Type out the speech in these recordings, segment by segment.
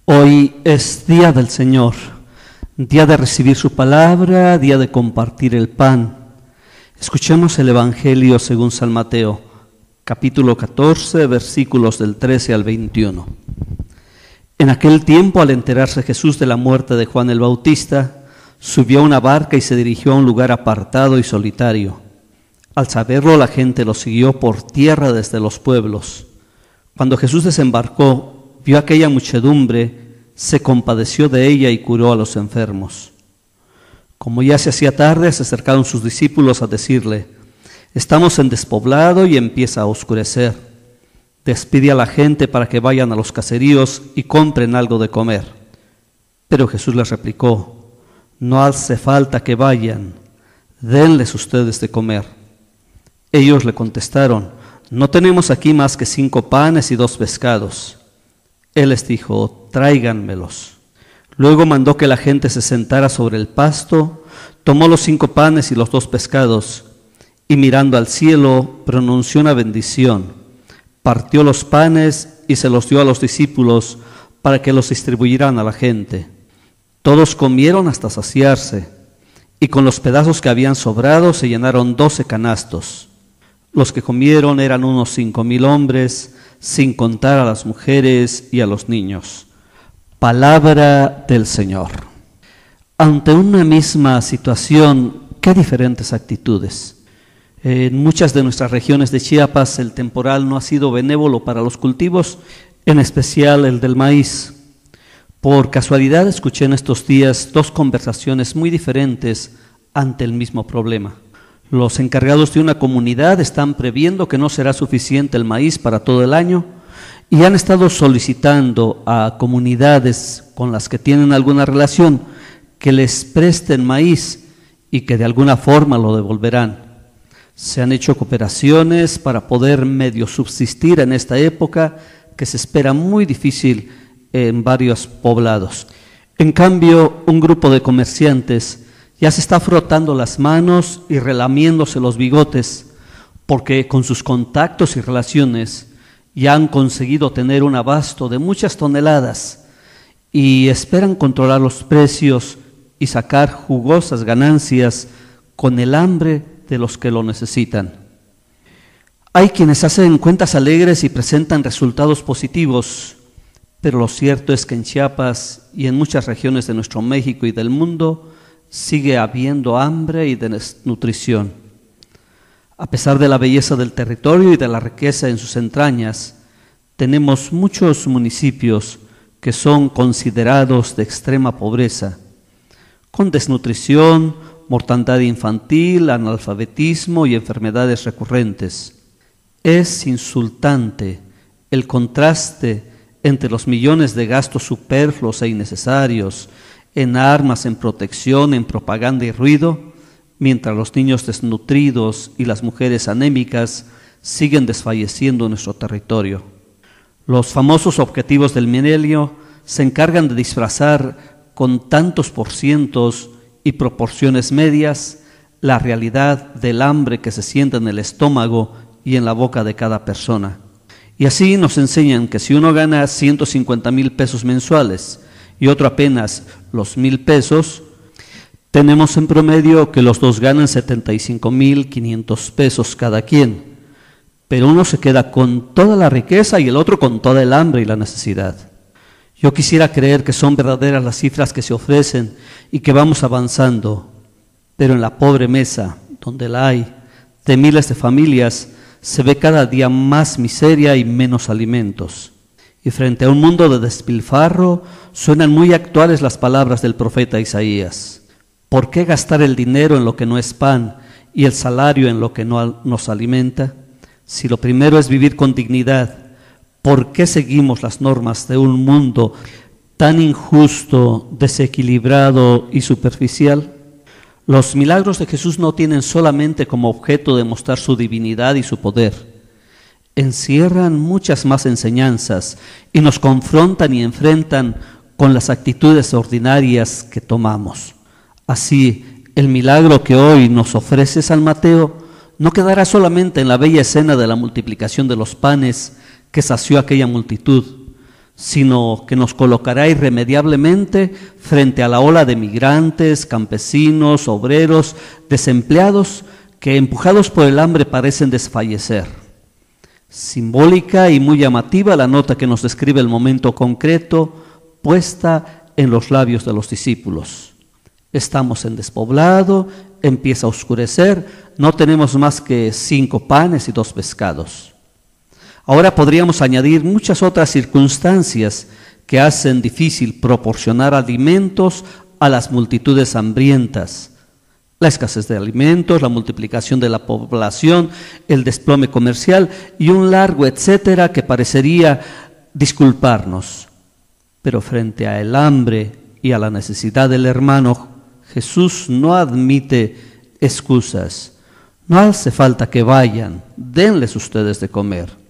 Hoy es día del Señor, día de recibir su palabra, día de compartir el pan. Escuchemos el Evangelio según San Mateo, capítulo 14, versículos del 13 al 21. En aquel tiempo, al enterarse Jesús de la muerte de Juan el Bautista, subió a una barca y se dirigió a un lugar apartado y solitario. Al saberlo, la gente lo siguió por tierra desde los pueblos. Cuando Jesús desembarcó, vio aquella muchedumbre, se compadeció de ella y curó a los enfermos. Como ya se hacía tarde, se acercaron sus discípulos a decirle: estamos en despoblado y empieza a oscurecer. Despide a la gente para que vayan a los caseríos y compren algo de comer. Pero Jesús les replicó: no hace falta que vayan, denles ustedes de comer. Ellos le contestaron: no tenemos aquí más que 5 panes y 2 pescados. Él les dijo: tráiganmelos. Luego mandó que la gente se sentara sobre el pasto, tomó los 5 panes y los 2 pescados, y mirando al cielo, pronunció una bendición, partió los panes y se los dio a los discípulos para que los distribuyeran a la gente. Todos comieron hasta saciarse, y con los pedazos que habían sobrado se llenaron 12 canastos. Los que comieron eran unos 5,000 hombres, sin contar a las mujeres y a los niños. Palabra del Señor. Ante una misma situación, ¿qué diferentes actitudes? En muchas de nuestras regiones de Chiapas el temporal no ha sido benévolo para los cultivos, en especial el del maíz. Por casualidad escuché en estos días 2 conversaciones muy diferentes ante el mismo problema. Los encargados de una comunidad están previendo que no será suficiente el maíz para todo el año y han estado solicitando a comunidades con las que tienen alguna relación que les presten maíz y que de alguna forma lo devolverán. Se han hecho cooperaciones para poder medio subsistir en esta época que se espera muy difícil en varios poblados. En cambio, un grupo de comerciantes ya se está frotando las manos y relamiéndose los bigotes porque con sus contactos y relaciones ya han conseguido tener un abasto de muchas toneladas y esperan controlar los precios y sacar jugosas ganancias con el hambre de los que lo necesitan. Hay quienes hacen cuentas alegres y presentan resultados positivos, pero lo cierto es que en Chiapas y en muchas regiones de nuestro México y del mundo sigue habiendo hambre y desnutrición. A pesar de la belleza del territorio y de la riqueza en sus entrañas, tenemos muchos municipios que son considerados de extrema pobreza, con desnutrición, mortandad infantil, analfabetismo y enfermedades recurrentes. Es insultante el contraste entre los millones de gastos superfluos e innecesarios en armas, en protección, en propaganda y ruido, mientras los niños desnutridos y las mujeres anémicas siguen desfalleciendo en nuestro territorio. Los famosos objetivos del milenio se encargan de disfrazar con tantos porcientos y proporciones medias la realidad del hambre que se siente en el estómago y en la boca de cada persona. Y así nos enseñan que si uno gana 150,000 pesos mensuales y otro apenas los 1,000 pesos, tenemos en promedio que los dos ganan 75,500 pesos cada quien, pero uno se queda con toda la riqueza y el otro con toda el hambre y la necesidad. Yo quisiera creer que son verdaderas las cifras que se ofrecen y que vamos avanzando, pero en la pobre mesa, donde la hay, de miles de familias, se ve cada día más miseria y menos alimentos. Y frente a un mundo de despilfarro, suenan muy actuales las palabras del profeta Isaías. ¿Por qué gastar el dinero en lo que no es pan y el salario en lo que no nos alimenta? Si lo primero es vivir con dignidad, ¿por qué seguimos las normas de un mundo tan injusto, desequilibrado y superficial? Los milagros de Jesús no tienen solamente como objeto demostrar su divinidad y su poder. Encierran muchas más enseñanzas y nos confrontan y enfrentan con las actitudes ordinarias que tomamos. Así, el milagro que hoy nos ofrece San Mateo no quedará solamente en la bella escena de la multiplicación de los panes que sació aquella multitud, sino que nos colocará irremediablemente frente a la ola de migrantes, campesinos, obreros, desempleados, que empujados por el hambre parecen desfallecer. Simbólica y muy llamativa la nota que nos describe el momento concreto puesta en los labios de los discípulos. Estamos en despoblado, empieza a oscurecer, no tenemos más que 5 panes y 2 pescados. Ahora podríamos añadir muchas otras circunstancias que hacen difícil proporcionar alimentos a las multitudes hambrientas. La escasez de alimentos, la multiplicación de la población, el desplome comercial y un largo etcétera que parecería disculparnos. Pero frente al hambre y a la necesidad del hermano, Jesús no admite excusas. No hace falta que vayan, denles ustedes de comer.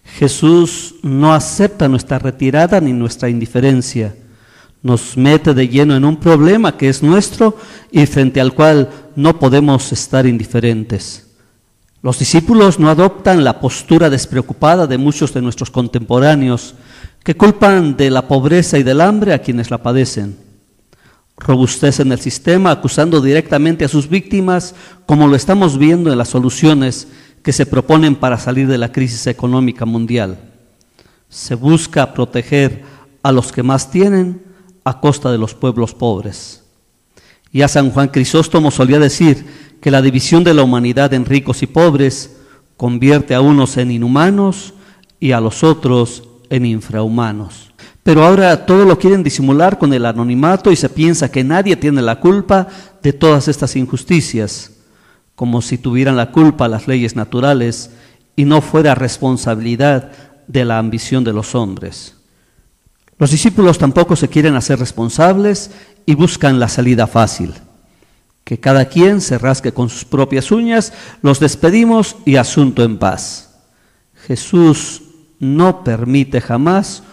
Jesús no acepta nuestra retirada ni nuestra indiferencia. Nos mete de lleno en un problema que es nuestro y frente al cual no podemos estar indiferentes. Los discípulos no adoptan la postura despreocupada de muchos de nuestros contemporáneos que culpan de la pobreza y del hambre a quienes la padecen. Robustecen el sistema acusando directamente a sus víctimas, como lo estamos viendo en las soluciones que se proponen para salir de la crisis económica mundial. Se busca proteger a los que más tienen a costa de los pueblos pobres. Ya San Juan Crisóstomo solía decir que la división de la humanidad en ricos y pobres convierte a unos en inhumanos y a los otros en infrahumanos. Pero ahora todo lo quieren disimular con el anonimato y se piensa que nadie tiene la culpa de todas estas injusticias, como si tuvieran la culpa las leyes naturales y no fuera responsabilidad de la ambición de los hombres. Los discípulos tampoco se quieren hacer responsables y buscan la salida fácil. Que cada quien se rasque con sus propias uñas, los despedimos y asunto en paz. Jesús no permite jamás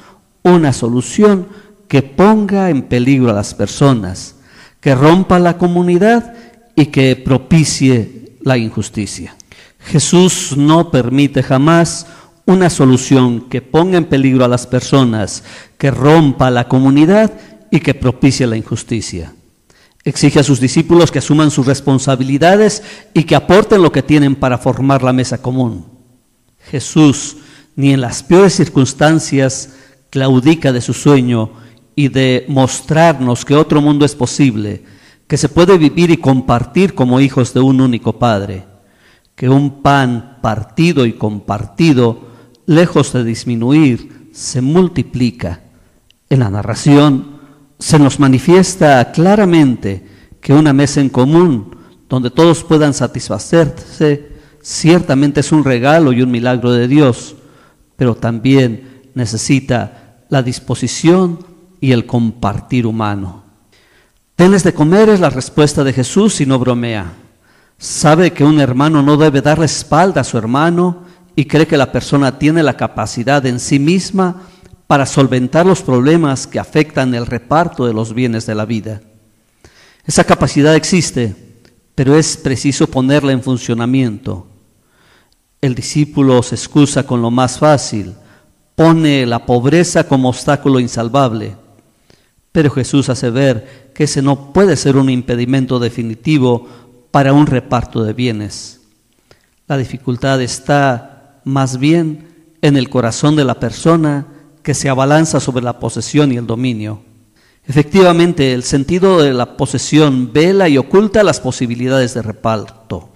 una solución que ponga en peligro a las personas, que rompa la comunidad y que propicie la injusticia. Jesús no permite jamás una solución que ponga en peligro a las personas, que rompa la comunidad y que propicie la injusticia. Exige a sus discípulos que asuman sus responsabilidades y que aporten lo que tienen para formar la mesa común. Jesús, ni en las peores circunstancias, claudica de su sueño y de mostrarnos que otro mundo es posible, que se puede vivir y compartir como hijos de un único Padre, que un pan partido y compartido, lejos de disminuir, se multiplica. En la narración se nos manifiesta claramente que una mesa en común, donde todos puedan satisfacerse, ciertamente es un regalo y un milagro de Dios, pero también necesita la disposición y el compartir humano. Denles de comer es la respuesta de Jesús y no bromea. Sabe que un hermano no debe dar la espalda a su hermano y cree que la persona tiene la capacidad en sí misma para solventar los problemas que afectan el reparto de los bienes de la vida. Esa capacidad existe, pero es preciso ponerla en funcionamiento. El discípulo se excusa con lo más fácil, pone la pobreza como obstáculo insalvable, pero Jesús hace ver que ese no puede ser un impedimento definitivo para un reparto de bienes. La dificultad está más bien en el corazón de la persona que se abalanza sobre la posesión y el dominio. Efectivamente, el sentido de la posesión vela y oculta las posibilidades de reparto.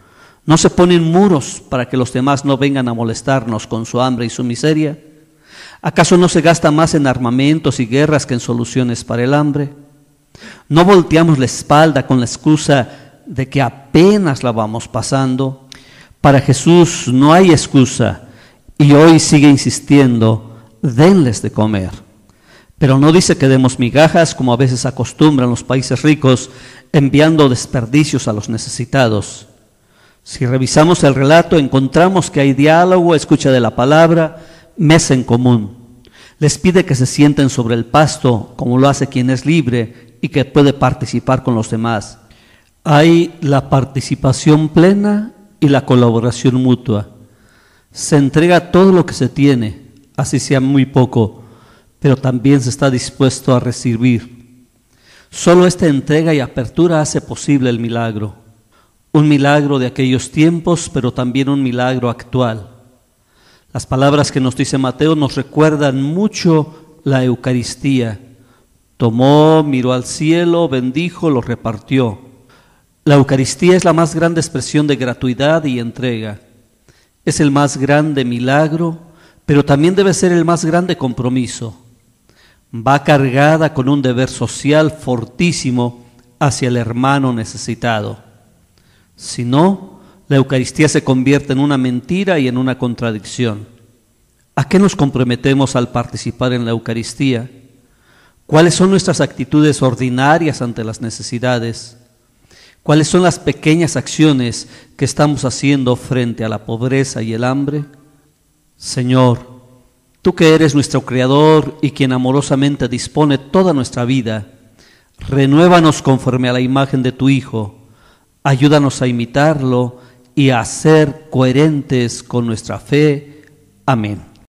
No se ponen muros para que los demás no vengan a molestarnos con su hambre y su miseria. ¿Acaso no se gasta más en armamentos y guerras que en soluciones para el hambre? ¿No volteamos la espalda con la excusa de que apenas la vamos pasando? Para Jesús no hay excusa y hoy sigue insistiendo: denles de comer. Pero no dice que demos migajas como a veces acostumbran los países ricos, enviando desperdicios a los necesitados. Si revisamos el relato, encontramos que hay diálogo, escucha de la palabra, mesa en común. Les pide que se sienten sobre el pasto, como lo hace quien es libre y que puede participar con los demás. Hay la participación plena y la colaboración mutua. Se entrega todo lo que se tiene, así sea muy poco, pero también se está dispuesto a recibir. Solo esta entrega y apertura hace posible el milagro. Un milagro de aquellos tiempos, pero también un milagro actual. Las palabras que nos dice Mateo nos recuerdan mucho la Eucaristía. Tomó, miró al cielo, bendijo, lo repartió. La Eucaristía es la más grande expresión de gratuidad y entrega. Es el más grande milagro, pero también debe ser el más grande compromiso. Va cargada con un deber social fortísimo hacia el hermano necesitado. Si no, la Eucaristía se convierte en una mentira y en una contradicción. ¿A qué nos comprometemos al participar en la Eucaristía? ¿Cuáles son nuestras actitudes ordinarias ante las necesidades? ¿Cuáles son las pequeñas acciones que estamos haciendo frente a la pobreza y el hambre? Señor, tú que eres nuestro Creador y quien amorosamente dispone toda nuestra vida, renuévanos conforme a la imagen de tu Hijo, ayúdanos a imitarlo y a ser coherentes con nuestra fe. Amén.